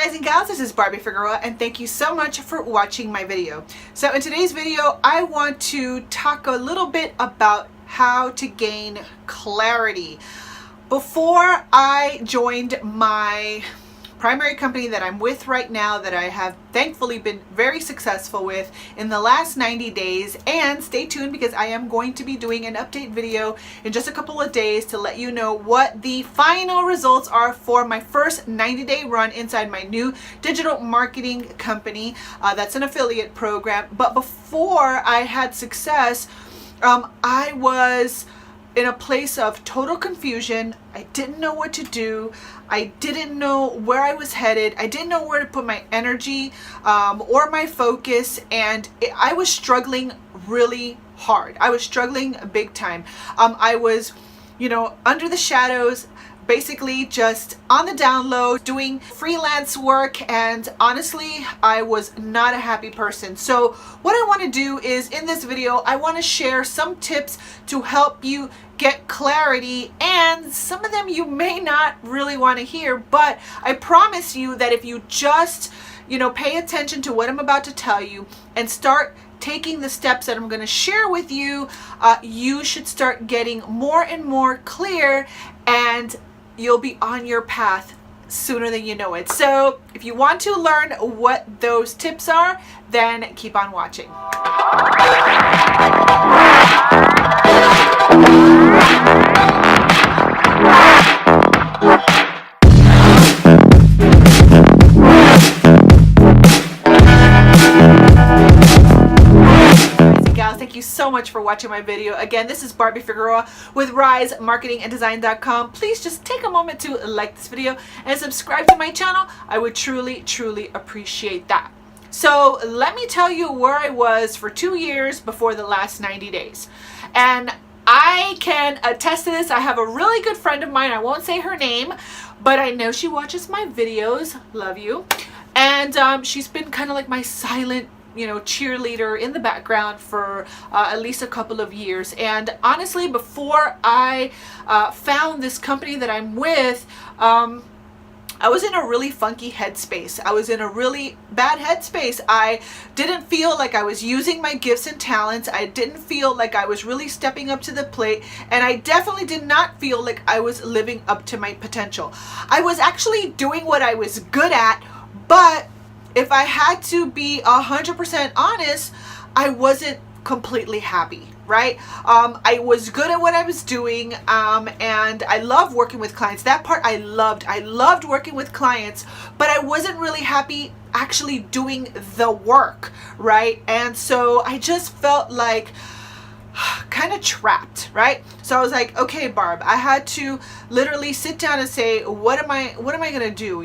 guys and gals, this is Barbie Figueroa and thank you so much for watching my video. So in today's video, I want to talk a little bit about how to gain clarity. Before I joined my primary company that I'm with right now, that I have thankfully been very successful with in the last 90 days, and stay tuned because I am going to be doing an update video in just a couple of days to let you know what the final results are for my first 90-day run inside my new digital marketing company. That's an affiliate program. But before I had success, I was in a place of total confusion. I didn't know what to do. I didn't know where I was headed. I didn't know where to put my energy or my focus, and I was struggling really hard. I was struggling big time. I was, under the shadows, basically just on the down low, doing freelance work, and honestly, I was not a happy person. So what I want to do is, in this video, I want to share some tips to help you get clarity, and some of them you may not really want to hear, but I promise you that if you just, pay attention to what I'm about to tell you and start taking the steps that I'm going to share with you, you should start getting more and more clear, and you'll be on your path sooner than you know it. So if you want to learn what those tips are, then keep on watching. Thank you so much for watching my video. Again, this is Barbie Figueroa with RiseMarketingandDesign.com. Please just take a moment to like this video and subscribe to my channel. I would truly appreciate that. So let me tell you where I was for 2 years before the last 90 days. And I can attest to this. I have a really good friend of mine. I won't say her name, but I know she watches my videos. Love you. And she's been kind of like my silent cheerleader in the background for at least a couple of years. And honestly, before I found this company that I'm with, I was in a really funky headspace. I was in a really bad headspace. I didn't feel like I was using my gifts and talents. I didn't feel like I was really stepping up to the plate. And I definitely did not feel like I was living up to my potential. I was actually doing what I was good at, but if I had to be 100% honest, I wasn't completely happy, right? I was good at what I was doing, and I love working with clients. That part I loved. I loved working with clients, but I wasn't really happy actually doing the work, right? And so I just felt like kind of trapped, right? So I was like, okay, Barb, I had to literally sit down and say, what am I gonna do?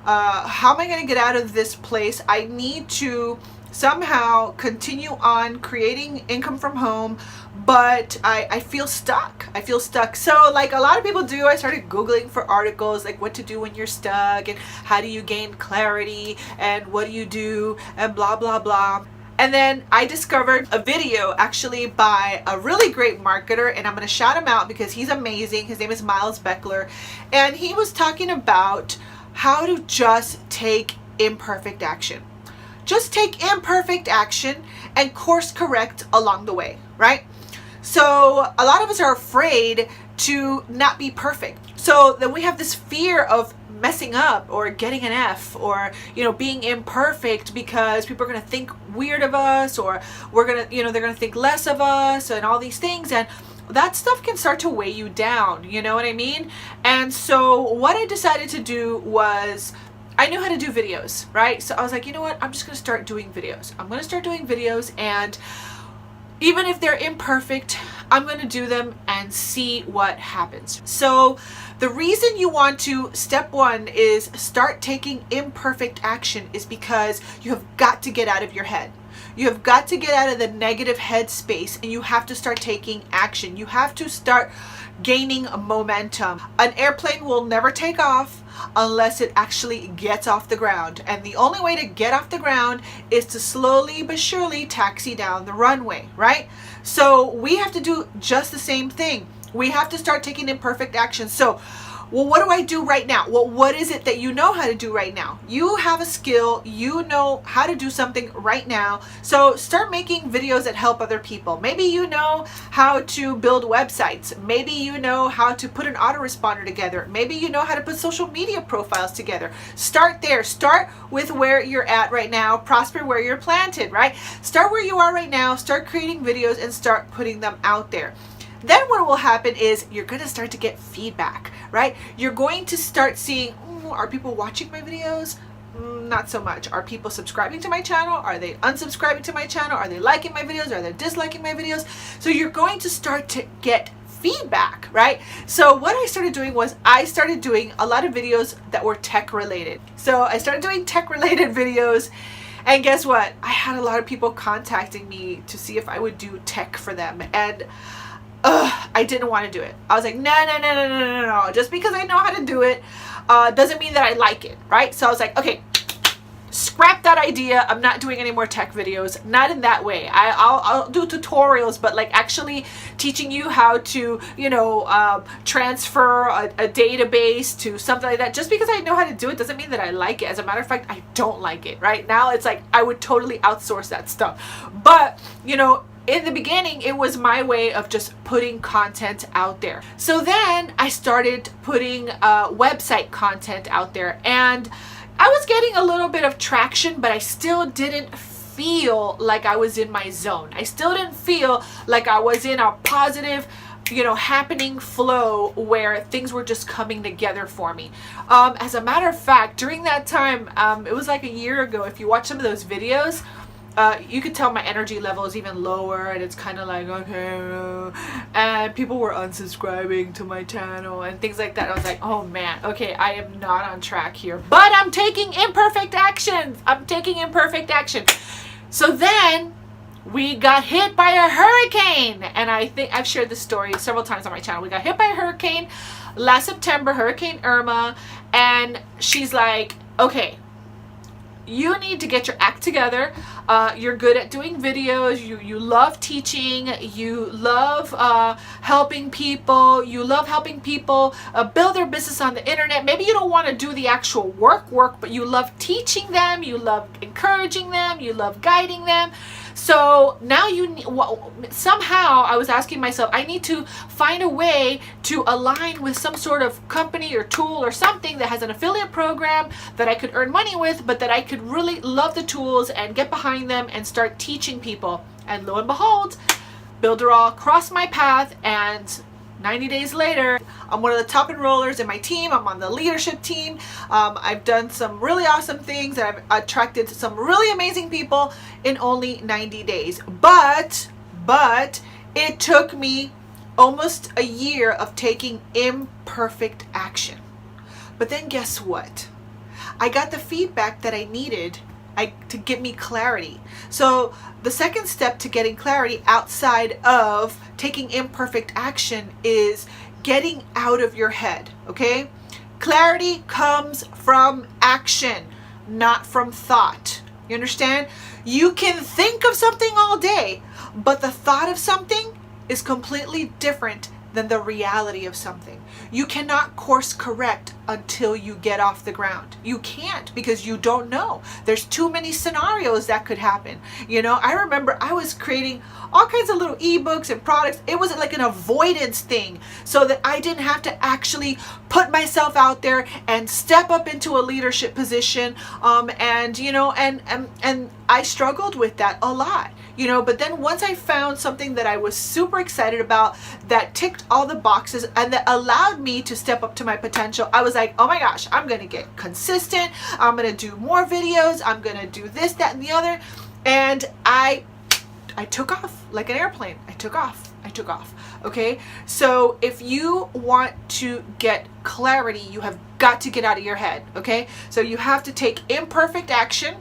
How am I going to get out of this place? I need to somehow continue on creating income from home, but I feel stuck. I feel stuck. So like a lot of people do, I started Googling for articles like what to do when you're stuck, and how do you gain clarity, and what do you do, and blah, blah, blah. And then I discovered a video actually by a really great marketer, and I'm going to shout him out because he's amazing. His name is Miles Beckler, and he was talking about how to just take imperfect action. Just take imperfect action and course correct along the way, right? So a lot of us are afraid to not be perfect. So then we have this fear of messing up or getting an F, or being imperfect because people are going to think weird of us, or we're going to they're going to think less of us, and all these things. And that stuff can start to weigh you down, you know what I mean? And so what I decided to do was, I knew how to do videos, right? So I was like, you know what? I'm just going to start doing videos. I'm going to start doing videos, and even if they're imperfect, I'm going to do them and see what happens. So the reason you want to, step one, is start taking imperfect action is because you have got to get out of your head. You have got to get out of the negative headspace, and you have to start taking action. You have to start gaining momentum. An airplane will never take off unless it actually gets off the ground. And the only way to get off the ground is to slowly but surely taxi down the runway, right? So we have to do just the same thing. We have to start taking imperfect action. So Well, what do I do right now? Well, what is it that you know how to do right now? You have a skill, you know how to do something right now. So start making videos that help other people. Maybe you know how to build websites. Maybe you know how to put an autoresponder together. Maybe you know how to put social media profiles together. Start there. Start with where you're at right now. Prosper where you're planted, right? Start where you are right now. Start creating videos and start putting them out there. Then what will happen is you're going to start to get feedback, right? You're going to start seeing, are people watching my videos? Not so much. Are people subscribing to my channel? Are they unsubscribing to my channel? Are they liking my videos? Are they disliking my videos? So you're going to start to get feedback, right? So what I started doing was I started doing a lot of videos that were tech related. So I started doing tech related videos. And guess what? I had a lot of people contacting me to see if I would do tech for them. And I didn't want to do it. I was like, no. Just because I know how to do it doesn't mean that I like it, right? So I was like, okay, scrap that idea. I'm not doing any more tech videos. Not in that way. I'll do tutorials, but like actually teaching you how to, transfer a database to something like that. Just because I know how to do it doesn't mean that I like it. As a matter of fact, I don't like it, right? Now it's like I would totally outsource that stuff. But, in the beginning, it was my way of just putting content out there. So then I started putting website content out there, and I was getting a little bit of traction, but I still didn't feel like I was in my zone. I still didn't feel like I was in a positive, happening flow where things were just coming together for me. As a matter of fact, during that time, it was like a year ago, if you watch some of those videos, you could tell my energy level is even lower, and it's kind of like, okay, and people were unsubscribing to my channel and things like that. I was like, oh man, okay, I am not on track here, but I'm taking imperfect actions. So then we got hit by a hurricane, and I think I've shared this story several times on my channel. We got hit by a hurricane last September, Hurricane Irma, and she's like, okay, you need to get your act together. You're good at doing videos. You love teaching. You love helping people. You love helping people build their business on the internet. Maybe you don't want to do the actual work, but you love teaching them. You love encouraging them. You love guiding them. So now somehow I was asking myself, I need to find a way to align with some sort of company or tool or something that has an affiliate program that I could earn money with, but that I could really love the tools and get behind them and start teaching people. And lo and behold, Builderall crossed my path, and 90 days later, I'm one of the top enrollers in my team. I'm on the leadership team. I've done some really awesome things, and I've attracted some really amazing people in only 90 days. But it took me almost a year of taking imperfect action. But then guess what? I got the feedback that I needed to give me clarity. So the second step to getting clarity outside of taking imperfect action is getting out of your head, okay? Clarity comes from action, not from thought. You understand? You can think of something all day, but the thought of something is completely different than the reality of something. You cannot course correct until you get off the ground. You can't, because you don't know. There's too many scenarios that could happen. I remember I was creating all kinds of little ebooks and products. It was like an avoidance thing, so that I didn't have to actually put myself out there and step up into a leadership position. And I struggled with that a lot. But then once I found something that I was super excited about, that ticked all the boxes and that allowed me to step up to my potential, I was like, oh my gosh, I'm going to get consistent. I'm going to do more videos. I'm going to do this, that, and the other. And I took off like an airplane. I took off. Okay. So if you want to get clarity, you have got to get out of your head. Okay. So you have to take imperfect action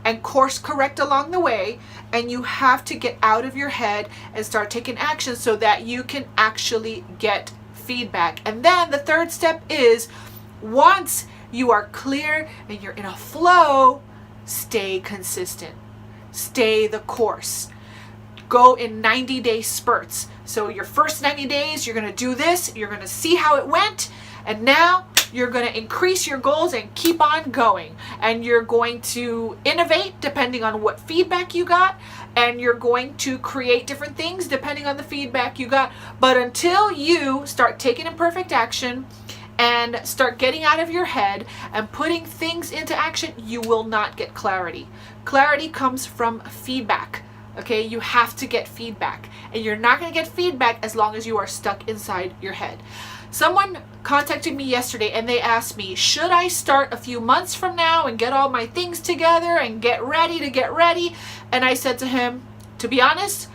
and course correct along the way, and you have to get out of your head and start taking action so that you can actually get feedback. And then the third step is, once you are clear and you're in a flow, stay consistent, stay the course, go in 90-day spurts. So your first 90 days, you're going to do this, you're going to see how it went, And now you're going to increase your goals and keep on going. And you're going to innovate depending on what feedback you got. And you're going to create different things depending on the feedback you got. But until you start taking imperfect action and start getting out of your head and putting things into action, you will not get clarity. Clarity comes from feedback. Okay, you have to get feedback. And you're not going to get feedback as long as you are stuck inside your head. Someone contacted me yesterday and they asked me, should I start a few months from now and get all my things together and get ready to get ready? And I said to him, to be honest,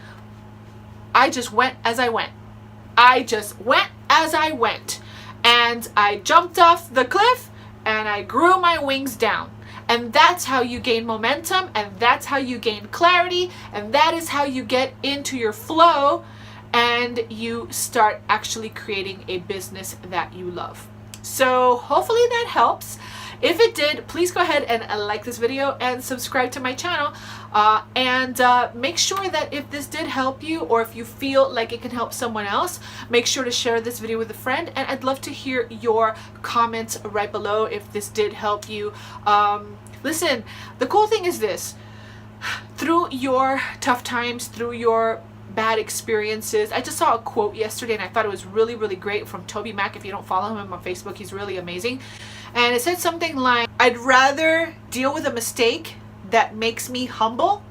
I just went as I went. I just went as I went. And I jumped off the cliff and I grew my wings down. And that's how you gain momentum, and that's how you gain clarity, and that is how you get into your flow and you start actually creating a business that you love. So hopefully that helps. If it did, please go ahead and like this video and subscribe to my channel. And make sure that if this did help you, or if you feel like it can help someone else, make sure to share this video with a friend. And I'd love to hear your comments right below if this did help you. Listen, the cool thing is this: through your tough times, through your bad experiences, I just saw a quote yesterday and I thought it was really, really great from Toby Mac. If you don't follow him on Facebook, he's really amazing. And it said something like, I'd rather deal with a mistake that makes me humble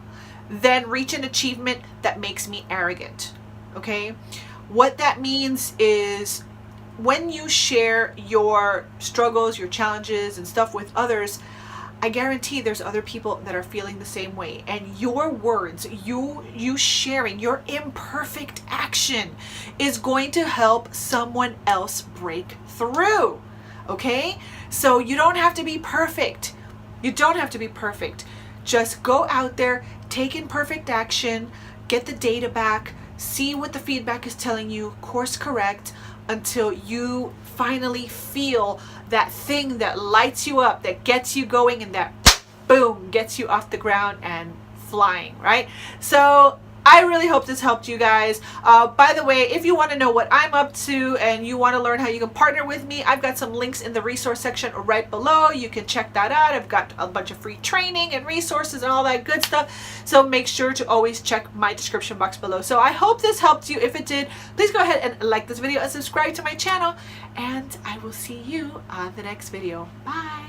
than reach an achievement that makes me arrogant. Okay? What that means is when you share your struggles, your challenges and stuff with others, I guarantee there's other people that are feeling the same way. And your words, you sharing your imperfect action is going to help someone else break through. Okay? So you don't have to be perfect. You don't have to be perfect. Just go out there, take imperfect action, get the data back, see what the feedback is telling you, course correct, until you finally feel that thing that lights you up, that gets you going, and that boom, gets you off the ground and flying, right? So I really hope this helped you guys. By the way, if you want to know what I'm up to and you want to learn how you can partner with me, I've got some links in the resource section right below. You can check that out. I've got a bunch of free training and resources and all that good stuff. So make sure to always check my description box below. So I hope this helped you. If it did, please go ahead and like this video and subscribe to my channel. And I will see you on the next video. Bye.